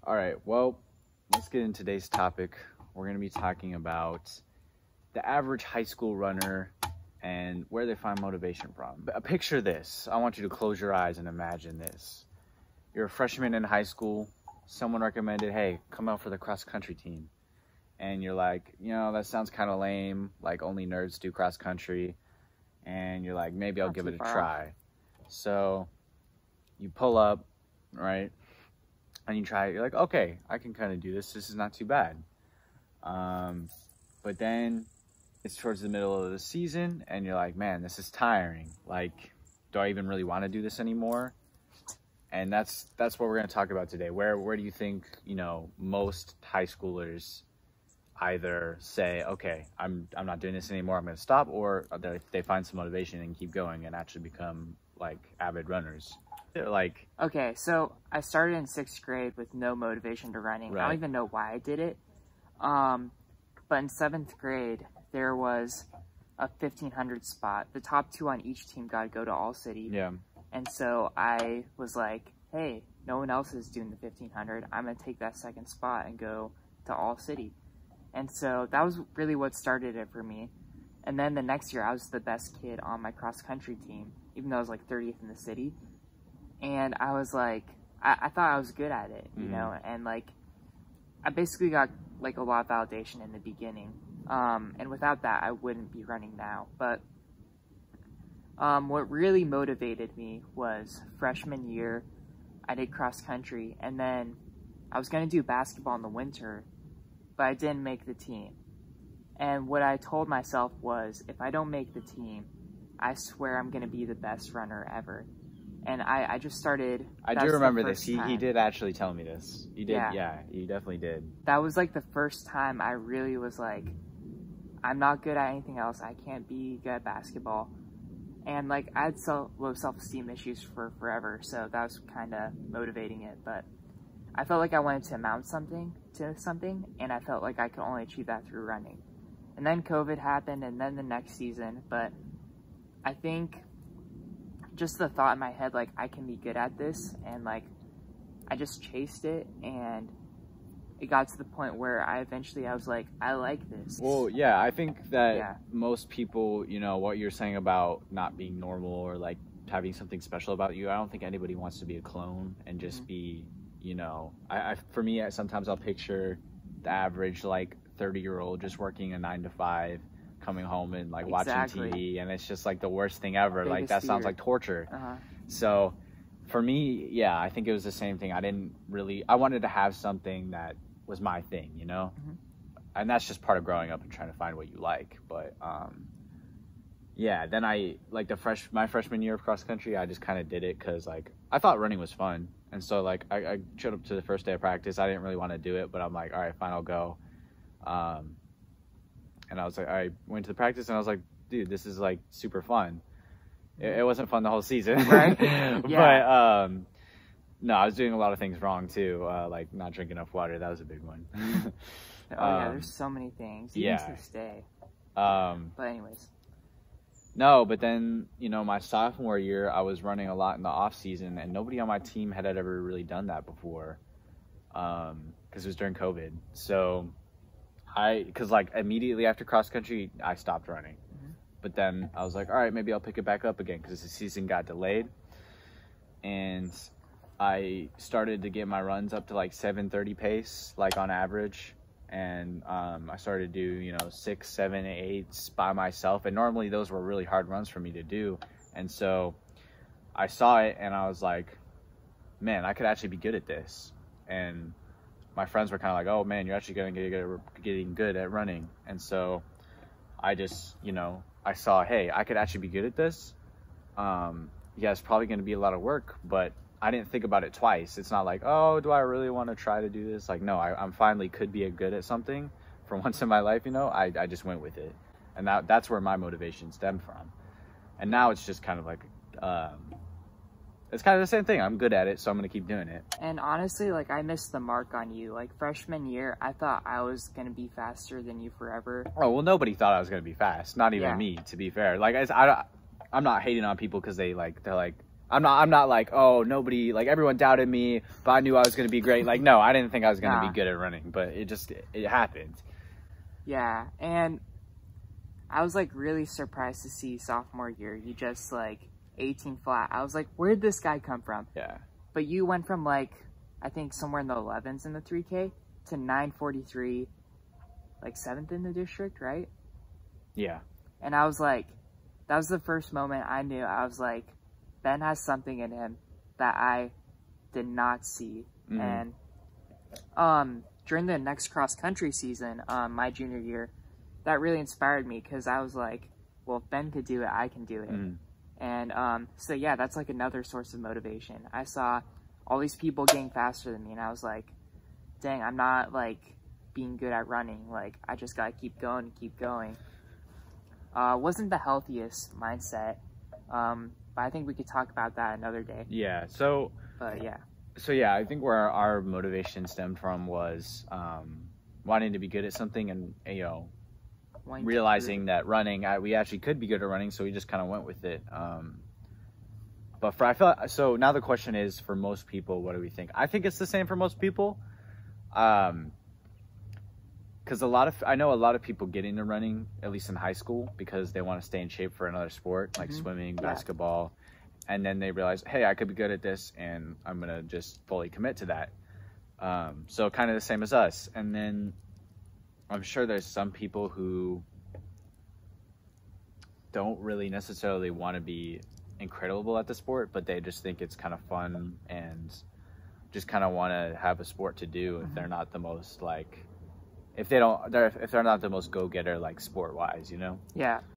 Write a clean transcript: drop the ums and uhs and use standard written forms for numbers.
All right, well, let's get into today's topic. We're going to be talking about the average high school runner and where they find motivation from. But picture this. I want you to close your eyes and imagine this. You're a freshman in high school. Someone recommended, hey, come out for the cross country team. And you're like, that sounds kind of lame. Like, only nerds do cross country. And you're like, maybe I'll give it a try. So you pull up, right? And you try it. You're like, okay, I can kind of do this. This is not too bad. But then it's towards the middle of the season and you're like, man, this is tiring. Like, do I even really want to do this anymore? And that's what we're going to talk about today. Where do you think, most high schoolers either say, okay, I'm not doing this anymore, I'm going to stop, or they find some motivation and keep going and actually become like avid runners? Like, okay, so I started in 6th grade with no motivation to running. Right. I don't even know why I did it. But in 7th grade, there was a 1500 spot. The top 2 on each team got to go to All City. yeah. And so I was like, hey, no one else is doing the 1500. I'm going to take that 2nd spot and go to All City. And so that was really what started it for me. And then the next year, I was the best kid on my cross-country team, even though I was like 30th in the city. And I was like, I thought I was good at it, you know? And like, I basically got like a lot of validation in the beginning. And without that, I wouldn't be running now. But what really motivated me was freshman year, I did cross country, and then I was going to do basketball in the winter, but I didn't make the team. And what I told myself was, if I don't make the team, I swear I'm going to be the best runner ever. And I just started. I do remember this. He did actually tell me this. You did, yeah, you definitely did. That was like the first time I really was like, I'm not good at anything else. I can't be good at basketball. And like, I had low self-esteem issues for forever, so that was kind of motivating it. But I felt like I wanted to amount to something, and I felt like I could only achieve that through running. And then COVID happened, and then the next season. But I think just the thought in my head, like, I can be good at this, and like, I just chased it, and it got to the point where I was like, I like this. Well, yeah, I think that most people, what you're saying about not being normal or like having something special about you, I don't think anybody wants to be a clone and just be, for me, sometimes I'll picture the average like 30-year-old just working a 9 to 5, coming home and like watching TV, and it's just like the worst thing ever. Like, that sounds like torture. So for me, yeah, I think it was the same thing. I wanted to have something that was my thing, and that's just part of growing up and trying to find what you like. But yeah, then I like my freshman year of cross country, I just kind of did it because like I thought running was fun, and so like I showed up to the first day of practice. I didn't really want to do it, but I'm like, all right, fine, I'll go. And I was like, I went to the practice and I was like, dude, this is like super fun. It wasn't fun the whole season, right? But no, I was doing a lot of things wrong too, like not drinking enough water. That was a big one. There's so many things, even to this day. But anyways. No, but then, my sophomore year, I was running a lot in the off season, and nobody on my team had ever really done that before, because it was during COVID. So because like immediately after cross country, I stopped running. But then I was like, all right, maybe I'll pick it back up again because the season got delayed. And I started to get my runs up to like 7:30 pace, like on average. And I started to do, 6, 7, 8s by myself. And normally those were really hard runs for me to do. And so I saw it and I was like, man, I could actually be good at this. And my friends were kind of like, oh man, you're actually going to get getting good at running. And so I just, I saw, hey, I could actually be good at this. Yeah, it's probably going to be a lot of work, but I didn't think about it twice. It's not like, oh, do I really want to try to do this? Like, no, I'm finally could be good at something for once in my life, I just went with it. And that's where my motivation stemmed from. And now it's just kind of like, it's kind of the same thing. I'm good at it, so I'm going to keep doing it. And honestly, like, I missed the mark on you. Like, freshman year, I thought I was going to be faster than you forever. Oh, well, nobody thought I was going to be fast. Not even me, to be fair. Like, I'm not hating on people because they're like, I'm not like, oh, nobody, like everyone doubted me, but I knew I was going to be great. Like, no, I didn't think I was going to be good at running, but it happened. Yeah, and I was like really surprised to see sophomore year you just like 18 flat. I was like, where did this guy come from? Yeah. But you went from like, I think somewhere in the 11s in the 3K to 943, like 7th in the district, right? Yeah. And I was like, that was the first moment I knew. I was like, Ben has something in him that I did not see. Mm-hmm. And during the next cross country season, my junior year, that really inspired me because I was like, well, if Ben could do it, I can do it. Mm-hmm. And so yeah, that's like another source of motivation. I saw all these people getting faster than me, and I was like, dang, I'm not like being good at running. Like, I just gotta keep going and keep going. Wasn't the healthiest mindset, but I think we could talk about that another day. Yeah. But yeah. So yeah, I think where our motivation stemmed from was wanting to be good at something, and realizing that running, we actually could be good at running, so we just kind of went with it. But so now the question is, for most people, what do we think? I think it's the same for most people. Because I know a lot of people get into running, at least in high school, because they want to stay in shape for another sport, like swimming, basketball. And then they realize, hey, I could be good at this, and I'm going to just fully commit to that. So kind of the same as us. And then I'm sure there's some people who don't really necessarily want to be incredible at the sport, but they just think it's kind of fun and just kind of want to have a sport to do if they're not the most, like, if they're not the most go-getter, like, sport-wise, you know? Yeah.